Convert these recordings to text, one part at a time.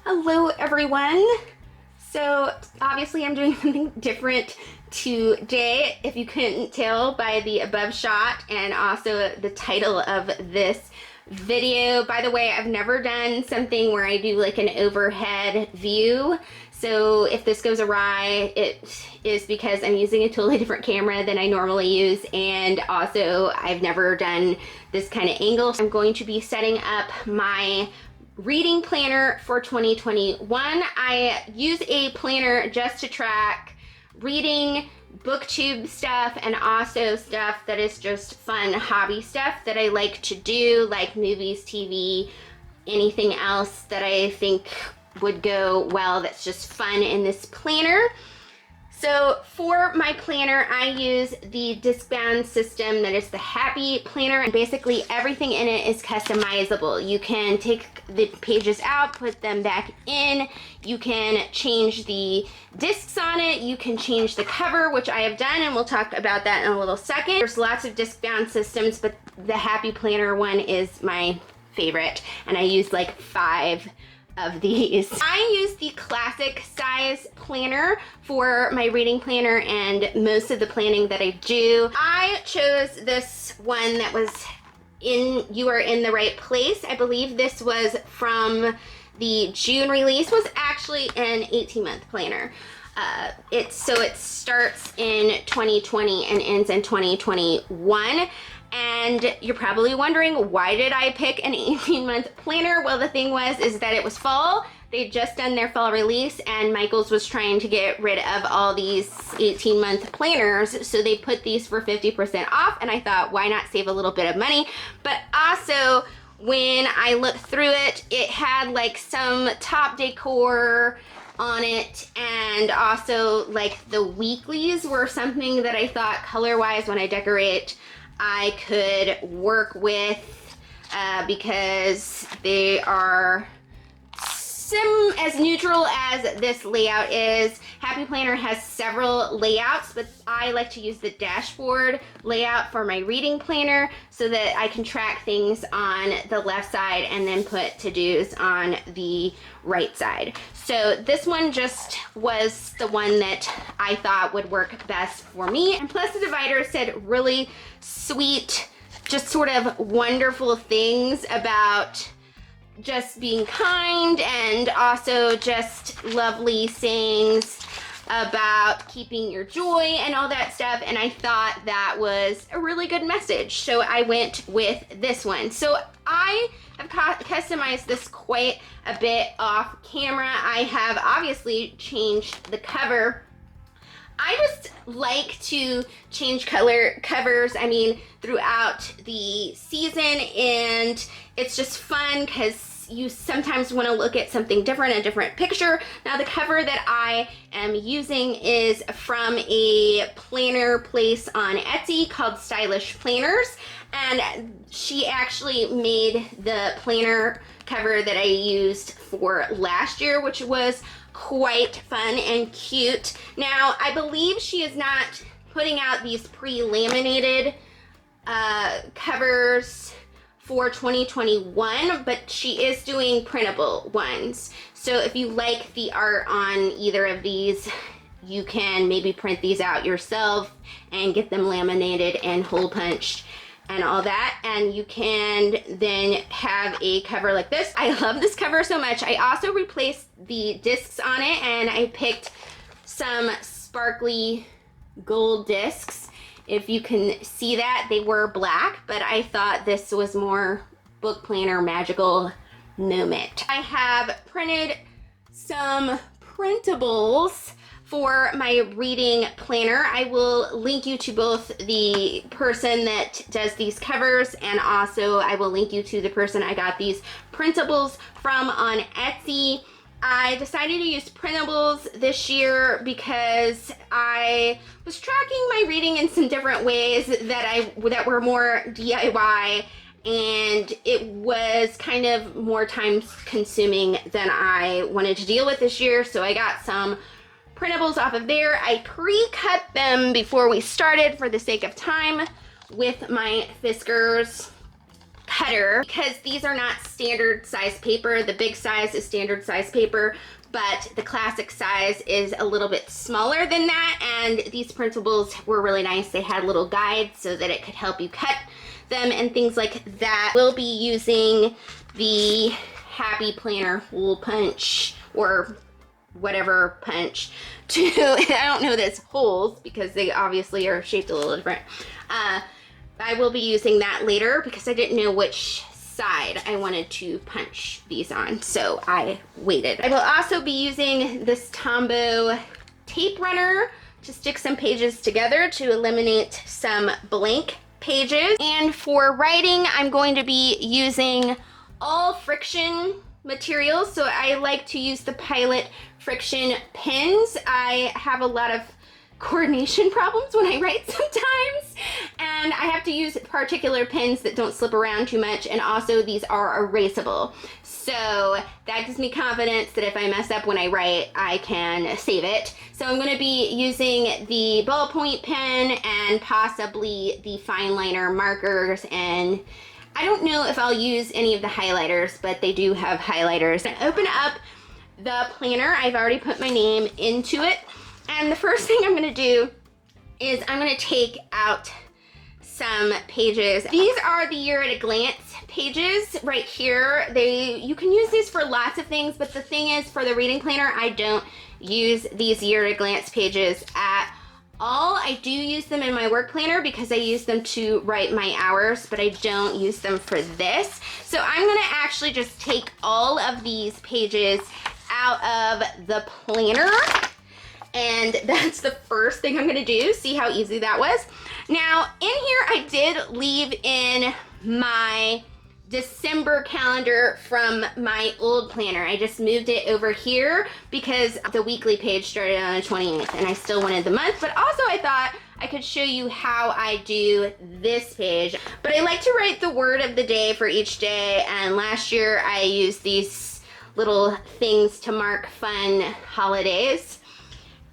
Hello everyone. So obviously I'm doing something different today, if you couldn't tell by the above shot and also the title of this video. By the way, I've never done something where I do like an overhead view. So if this goes awry, it is because I'm using a totally different camera than I normally use, and also I've never done this kind of angle. I'm going to be setting up my reading planner for 2021. I use a planner just to track reading, booktube stuff, and also stuff that is just fun hobby stuff that I like to do, like movies, TV, anything else that I think would go well that's just fun in this planner. So for my planner, I use the disc-bound system that is the Happy Planner, and basically everything in it is customizable. You can take the pages out, put them back in, you can change the discs on it, you can change the cover, which I have done, and we'll talk about that in a little second. There's lots of disc-bound systems, but the Happy Planner one is my favorite, and I use like 5 of these. I use the classic size planner for my reading planner and most of the planning that I do. I chose this one that was in You Are in the Right Place. I believe this was from the June release, was actually an 18-month planner. It starts in 2020 and ends in 2021. And you're probably wondering, why did I pick an 18-month planner? Well, the thing is that it was fall. They'd just done their fall release, and Michaels was trying to get rid of all these 18-month planners, so they put these for 50% off, and I thought, why not save a little bit of money? But also, when I looked through it, it had like some top decor on it, and also like the weeklies were something that I thought color-wise when I decorate I could work with because they are as neutral as this layout is. Happy Planner has several layouts, but I like to use the dashboard layout for my reading planner so that I can track things on the left side and then put to-dos on the right side. So this one just was the one that I thought would work best for me. And plus the divider said really sweet, just sort of wonderful things about just being kind, and also just lovely sayings about keeping your joy and all that stuff, and I thought that was a really good message, so I went with this one. So I have customized this quite a bit off camera. I have obviously changed the cover. I just like to change covers, I mean, throughout the season, and it's just fun because you sometimes want to look at something different, a different picture. Now the cover that I am using is from a planner place on Etsy called Stylish Planners, and she actually made the planner cover that I used for last year, which was quite fun and cute. Now, I believe she is not putting out these pre-laminated covers for 2021, but she is doing printable ones. So if you like the art on either of these, you can maybe print these out yourself and get them laminated and hole punched and all that, and you can then have a cover like this. I love this cover so much. I also replaced the discs on it, and I picked some sparkly gold discs. If you can see that, they were black, but I thought this was more book planner magical moment. I have printed some printables for my reading planner. I will link you to both the person that does these covers, and also I will link you to the person I got these printables from on Etsy. I decided to use printables this year because I was tracking my reading in some different ways that were more DIY, and it was kind of more time consuming than I wanted to deal with this year, so I got some printables off of there. I pre-cut them before we started for the sake of time with my Fiskars cutter, because these are not standard size paper. The big size is standard size paper, but the classic size is a little bit smaller than that, and these printables were really nice. They had little guides so that it could help you cut them and things like that. We'll be using the Happy Planner hole punch, or whatever punch, to, I don't know this, holes, because they obviously are shaped a little different. I will be using that later because I didn't know which side I wanted to punch these on, so I waited. I will also be using this Tombow tape runner to stick some pages together to eliminate some blank pages. And for writing, I'm going to be using all friction materials, so I like to use the Pilot friction pens. I have a lot of coordination problems when I write sometimes, and I have to use particular pens that don't slip around too much, and also these are erasable. So that gives me confidence that if I mess up when I write, I can save it. So I'm going to be using the ballpoint pen and possibly the fine liner markers, and I don't know if I'll use any of the highlighters, but they do have highlighters. I open up the planner. I've already put my name into it. And the first thing I'm gonna do is I'm gonna take out some pages. These are the Year at a Glance pages right here. You can use these for lots of things, but the thing is, for the reading planner, I don't use these Year at a Glance pages at all. I do use them in my work planner because I use them to write my hours, but I don't use them for this. So I'm gonna actually just take all of these pages out of the planner. And that's the first thing I'm gonna do. See how easy that was? Now, in here, I did leave in my December calendar from my old planner. I just moved it over here because the weekly page started on the 28th and I still wanted the month, but also I thought I could show you how I do this page. But I like to write the word of the day for each day, and last year I used these little things to mark fun holidays.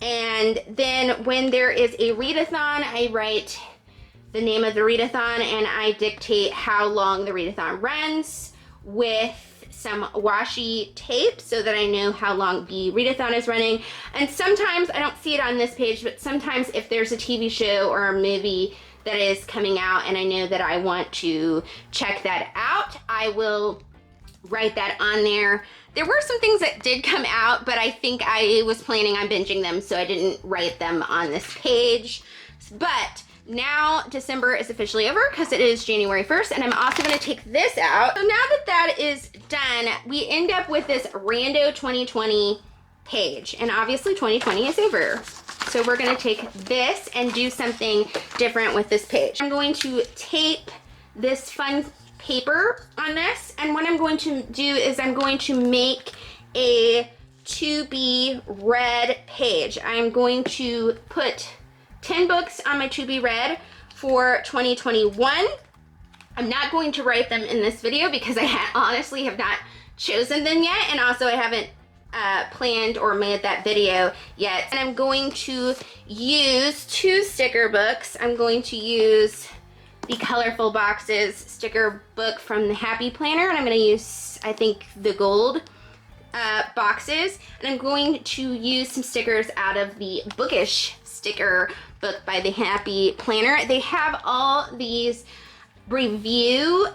And then when there is a readathon, I write the name of the readathon and I dictate how long the readathon runs with some washi tape so that I know how long the readathon is running. And sometimes, I don't see it on this page, but sometimes if there's a TV show or a movie that is coming out and I know that I want to check that out, I will write that on there. There were some things that did come out, but I think I was planning on binging them, so I didn't write them on this page. But now December is officially over because it is January 1st, and I'm also going to take this out. So now that that is done, we end up with this Rando 2020 page, and obviously 2020 is over. So we're going to take this and do something different with this page. I'm going to tape this fun paper on this, and what I'm going to do is I'm going to make a to be read page. I'm going to put 10 books on my to be read for 2021. I'm not going to write them in this video because I honestly have not chosen them yet, and also I haven't planned or made that video yet. And I'm going to use 2 sticker books. I'm going to use the Colorful Boxes sticker book from the Happy Planner, and I'm going to use, I think, the gold boxes, and I'm going to use some stickers out of the Bookish sticker book by the Happy Planner. They have all these review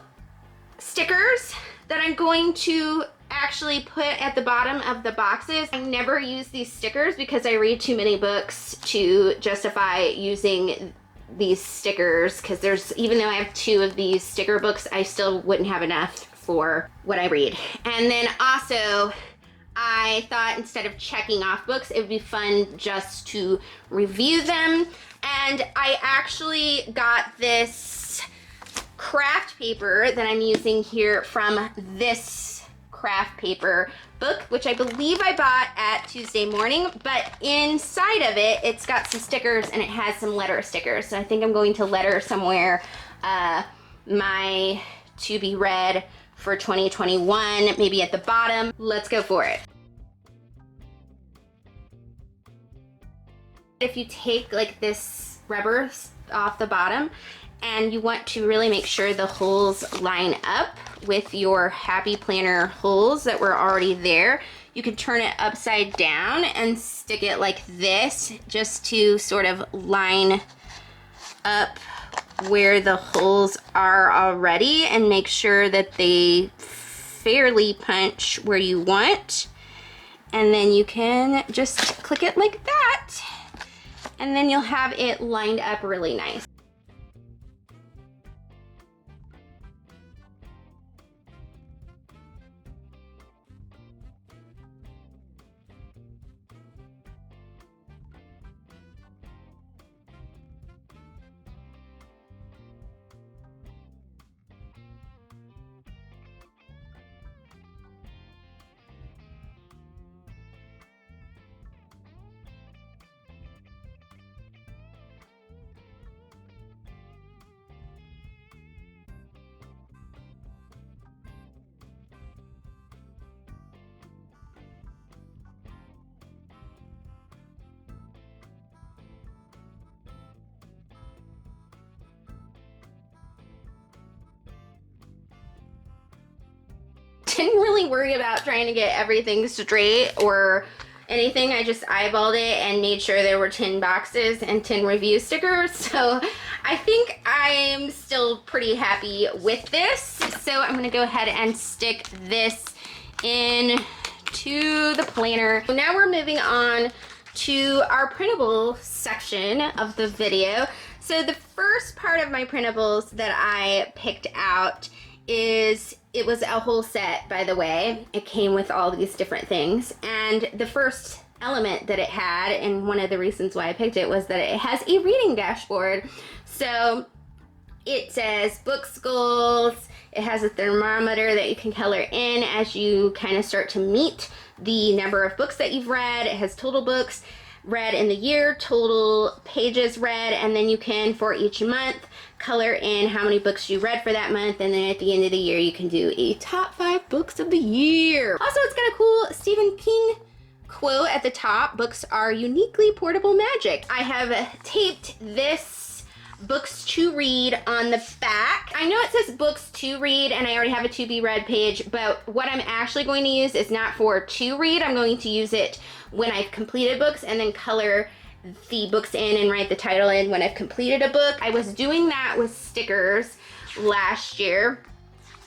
stickers that I'm going to actually put at the bottom of the boxes. I never use these stickers because I read too many books to justify using these stickers, because even though I have 2 of these sticker books, I still wouldn't have enough for what I read. And then also, I thought instead of checking off books, it would be fun just to review them. And I actually got this craft paper that I'm using here from this craft paper book, which I believe I bought at Tuesday Morning, but inside of it, it's got some stickers and it has some letter stickers. So I think I'm going to letter somewhere my to be read for 2021, maybe at the bottom. Let's go for it. If you take like this rubber off the bottom, and you want to really make sure the holes line up with your Happy Planner holes that were already there. You can turn it upside down and stick it like this just to sort of line up where the holes are already and make sure that they fairly punch where you want. And then you can just click it like that, and then you'll have it lined up really nice. Didn't really worry about trying to get everything straight or anything. I just eyeballed it and made sure there were 10 boxes and 10 review stickers. So I think I'm still pretty happy with this. So I'm gonna go ahead and stick this in to the planner. Now we're moving on to our printable section of the video. So the first part of my printables that I picked out it was a whole set, by the way. It came with all these different things, and the first element that it had, and one of the reasons why I picked it, was that it has a reading dashboard. So it says books goals, it has a thermometer that you can color in as you kind of start to meet the number of books that you've read. It has total books read in the year, total pages read, and then you can, for each month, color in how many books you read for that month, and then at the end of the year you can do a top 5 books of the year. Also, it's got a cool Stephen King quote at the top: books are uniquely portable magic. I have taped this books to read on the back. I know it says books to read and I already have a to be read page, but what I'm actually going to use is not for to read. I'm going to use it when I've completed books and then color the books in and write the title in when I've completed a book. I was doing that with stickers last year.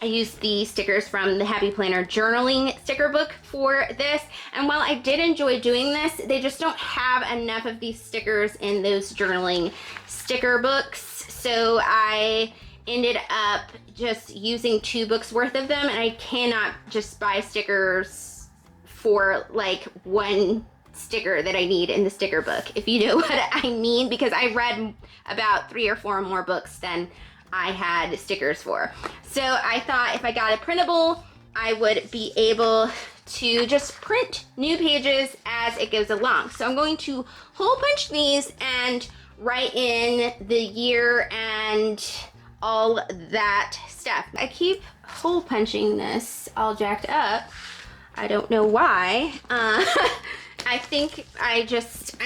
I used the stickers from the Happy Planner journaling sticker book for this, and while I did enjoy doing this, they just don't have enough of these stickers in those journaling sticker books, so I ended up just using 2 books worth of them, and I cannot just buy stickers for like one sticker that I need in the sticker book, if you know what I mean, because I read about 3 or 4 more books than I had stickers for. So I thought if I got a printable, I would be able to just print new pages as it goes along. So I'm going to hole punch these and write in the year and all that stuff. I keep hole punching this all jacked up. I don't know why. I think I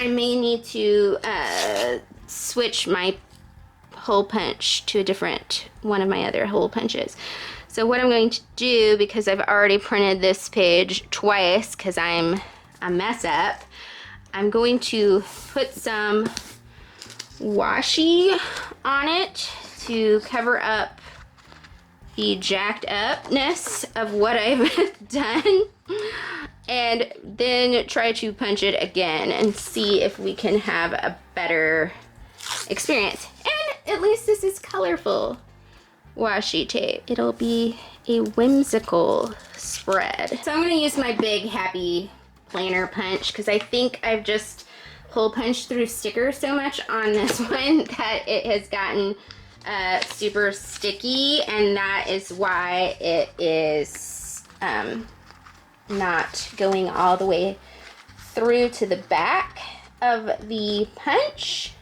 may need to switch my hole punch to a different one of my other hole punches. So what I'm going to do, because I've already printed this page twice because I'm a mess up, I'm going to put some washi on it to cover up the jacked upness of what I've done, and then try to punch it again and see if we can have a better experience. And at least this is colorful washi tape. It'll be a whimsical spread. So I'm gonna use my big Happy Planner punch because I think I've just hole punched through stickers so much on this one that it has gotten super sticky, and that is why it is not going all the way through to the back of the punch.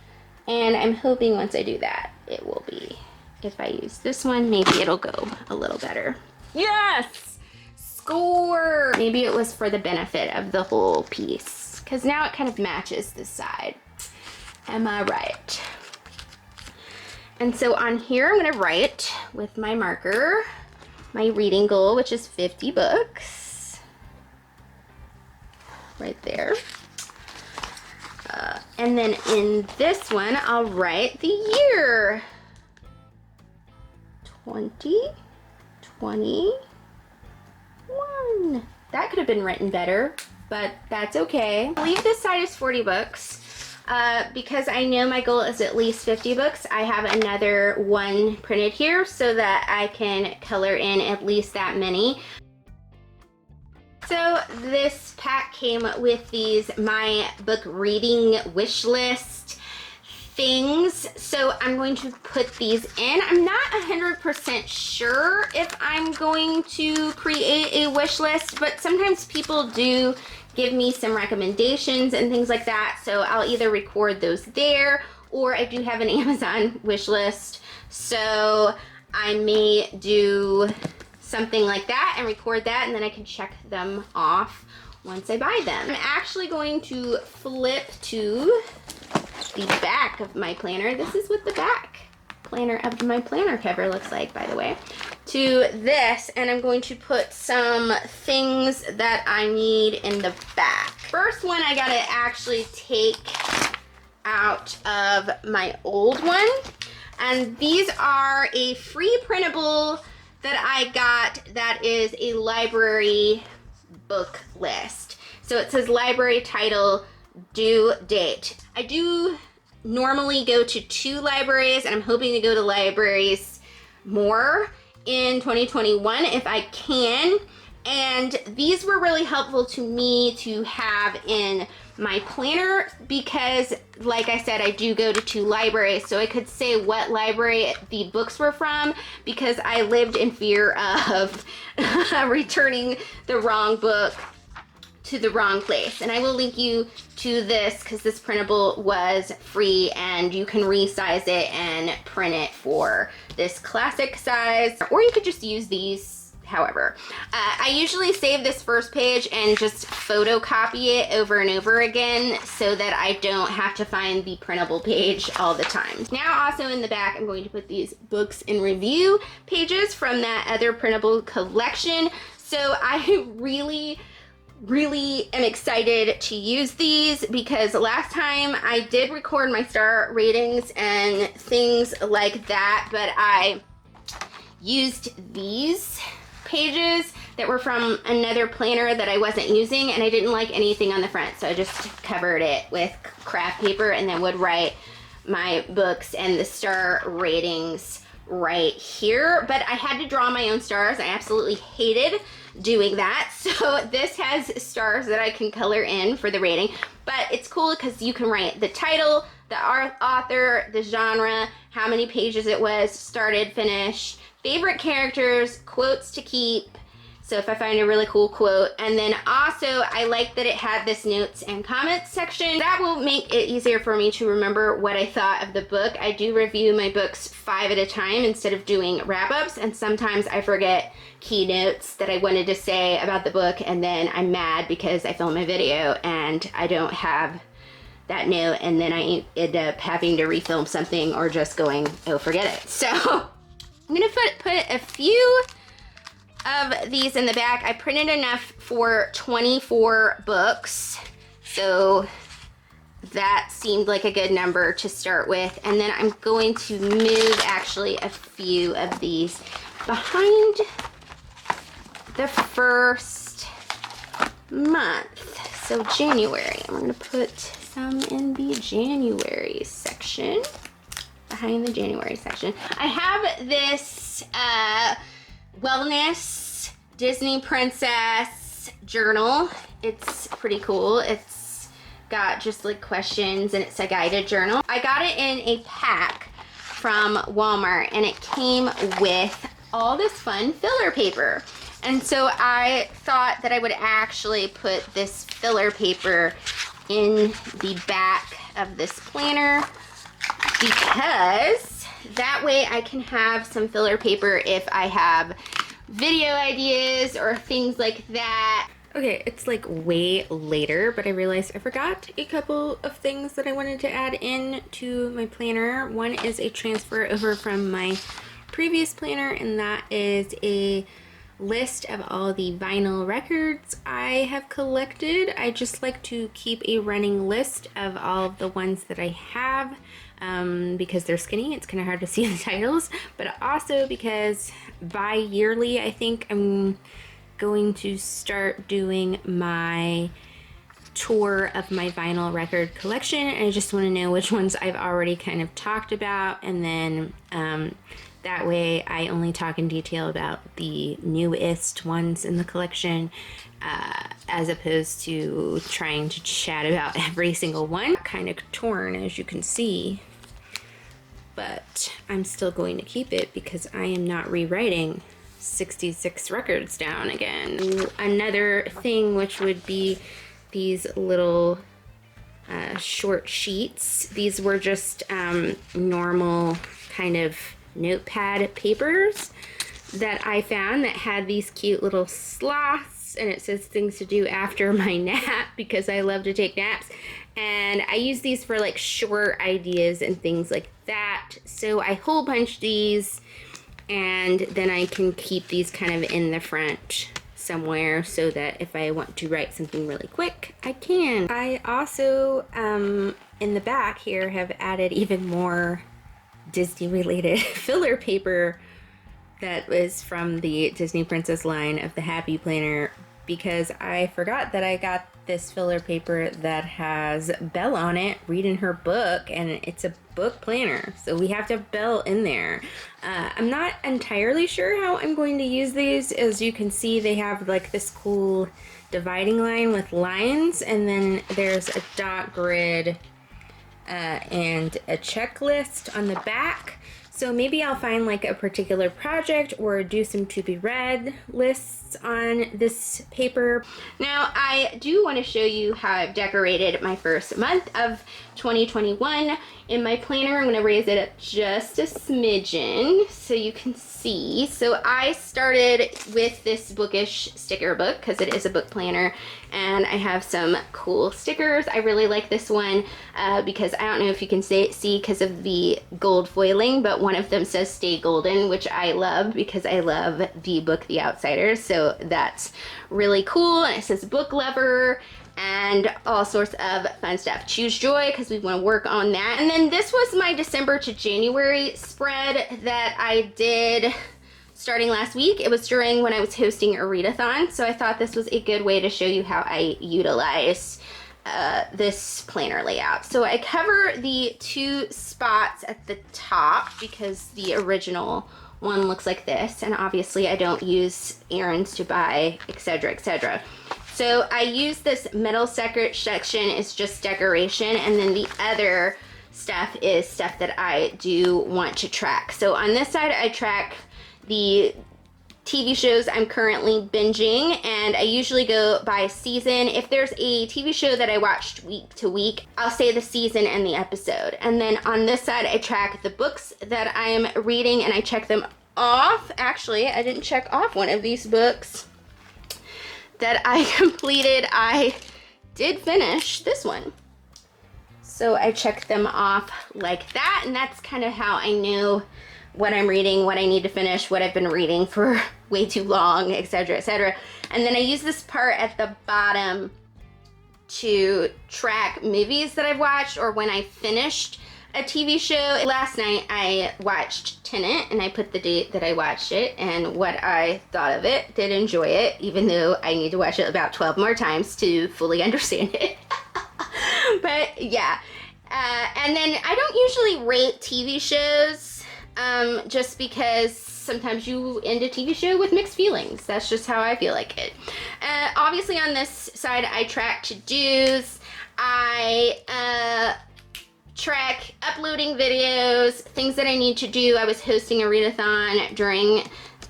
And I'm hoping once I do that, it will be, if I use this one, maybe it'll go a little better. Yes! Score! Maybe it was for the benefit of the whole piece, because now it kind of matches this side. Am I right? And so on here, I'm gonna write with my marker my reading goal, which is 50 books. Right there. And then in this one, I'll write the year. 2021. That could have been written better, but that's okay. I'll leave this side as 40 books. Because I know my goal is at least 50 books, I have another one printed here so that I can color in at least that many. So this pack came with these my book reading wish list things. So I'm going to put these in. I'm not 100% sure if I'm going to create a wish list, but sometimes people do give me some recommendations and things like that. So I'll either record those there, or I do have an Amazon wish list. So I may do something like that and record that, and then I can check them off once I buy them. I'm actually going to flip to the back of my planner. This is what the back planner of my planner cover looks like, by the way, to this, and I'm going to put some things that I need in the back. First one I gotta actually take out of my old one, and these are a free printable that I got that is a library book list. So it says library title, due date. I do normally go to 2 libraries, and I'm hoping to go to libraries more in 2021 if I can. And these were really helpful to me to have in my planner because, like I said, I do go to 2 libraries, so I could say what library the books were from because I lived in fear of returning the wrong book to the wrong place. And I will link you to this because this printable was free and you can resize it and print it for this classic size, or you could just use these however. I usually save this first page and just photocopy it over and over again so that I don't have to find the printable page all the time. Now also in the back, I'm going to put these books in review pages from that other printable collection. So I really am excited to use these because last time I did record my star ratings and things like that, but I used these pages that were from another planner that I wasn't using, and I didn't like anything on the front, so I just covered it with craft paper and then would write my books and the star ratings right here. But I had to draw my own stars. I absolutely hated doing that, so this has stars that I can color in for the rating. But it's cool because you can write the title, the author, the genre, how many pages it was, started, finish, favorite characters, quotes to keep, so if I find a really cool quote. And then also I like that it had this notes and comments section. That will make it easier for me to remember what I thought of the book. I do review my books 5 at a time instead of doing wrap-ups, and sometimes I forget keynotes that I wanted to say about the book, and then I'm mad because I filmed my video and I don't have that note, and then I end up having to refilm something or just going, oh, forget it. So I'm gonna put a few of these in the back. I printed enough for 24 books, so that seemed like a good number to start with. And then I'm going to move actually a few of these behind the first month. So January, I'm gonna put some in the January section. Behind the January section. I have this wellness Disney princess journal. It's pretty cool. It's got just like questions and it's a guided journal. I got it in a pack from Walmart and it came with all this fun filler paper. And so I thought that I would actually put this filler paper in the back of this planner, because that way I can have some filler paper if I have video ideas or things like that. Okay, it's like way later, but I realized I forgot a couple of things that I wanted to add in to my planner. One is a transfer over from my previous planner, and that is a list of all the vinyl records I have collected. I just like to keep a running list of all of the ones that I have. Because they're skinny, it's kind of hard to see the titles, but also because bi-yearly, I think I'm going to start doing my tour of my vinyl record collection, and I just want to know which ones I've already kind of talked about, and then that way I only talk in detail about the newest ones in the collection, as opposed to trying to chat about every single one. Kind of torn, as you can see, but I'm still going to keep it because I am not rewriting 66 records down again. Another thing, which would be these little short sheets. These were just normal kind of notepad papers that I found that had these cute little sloths, and it says things to do after my nap because I love to take naps. And I use these for like short ideas and things like that. So I hole punch these, and then I can keep these kind of in the front somewhere so that if I want to write something really quick, I can. I also, in the back here, have added even more Disney related filler paper that was from the Disney Princess line of the Happy Planner, because I forgot that I got this filler paper that has Belle on it reading her book, and it's a book planner, so we have to have Belle in there. I'm not entirely sure how I'm going to use these. As you can see, they have like this cool dividing line with lines, and then there's a dot grid and a checklist on the back. So maybe I'll find like a particular project or do some to be read lists on this paper. Now I do want to show you how I've decorated my first month of 2021 in my planner. I'm going to raise it up just a smidgen so you can see. So I started with this bookish sticker book because it is a book planner, and I have some cool stickers. I really like this one because I don't know if you can see because of the gold foiling, but one of them says "Stay Golden," which I love because I love the book The Outsiders. So that's really cool. And it says "Book Lover," and all sorts of fun stuff. Choose joy because we want to work on that. And then this was my December to January spread that I did starting last week. It was during when I was hosting a readathon, so I thought this was a good way to show you how I utilize this planner layout. So I cover the two spots at the top because the original one looks like this, and obviously I don't use errands to buy, etc., etc. So I use this middle section is just decoration, and then the other stuff is stuff that I do want to track. So on this side I track the TV shows I'm currently binging, and I usually go by season. If there's a TV show that I watched week to week, I'll say the season and the episode. And then on this side I track the books that I'm reading, and I check them off. Actually, I didn't check off one of these books that I completed. I did finish this one, so I checked them off like that, and that's kind of how I know what I'm reading, what I need to finish, what I've been reading for way too long, etc., etc. And then I use this part at the bottom to track movies that I've watched, or when I finished a TV show. Last night I watched Tenet, and I put the date that I watched it and what I thought of it. Did enjoy it, even though I need to watch it about 12 more times to fully understand it. But yeah, and then I don't usually rate TV shows, just because sometimes you end a TV show with mixed feelings. That's just how I feel like it. Obviously on this side I track to-dos. I track uploading videos, things that I need to do. I was hosting a readathon during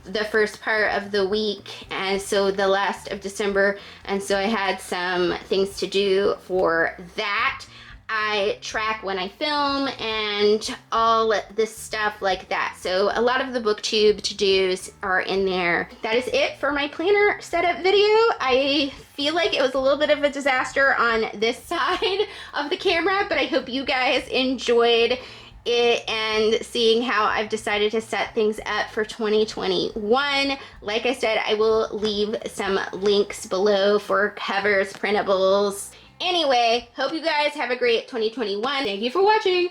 the first part of the week, and so the last of December, and so I had some things to do for that. I track when I film and all this stuff like that. So a lot of the booktube to-dos are in there. That is it for my planner setup video. I feel like it was a little bit of a disaster on this side of the camera, but I hope you guys enjoyed it and seeing how I've decided to set things up for 2021. Like I said, I will leave some links below for covers, printables. Anyway, hope you guys have a great 2021. Thank you for watching.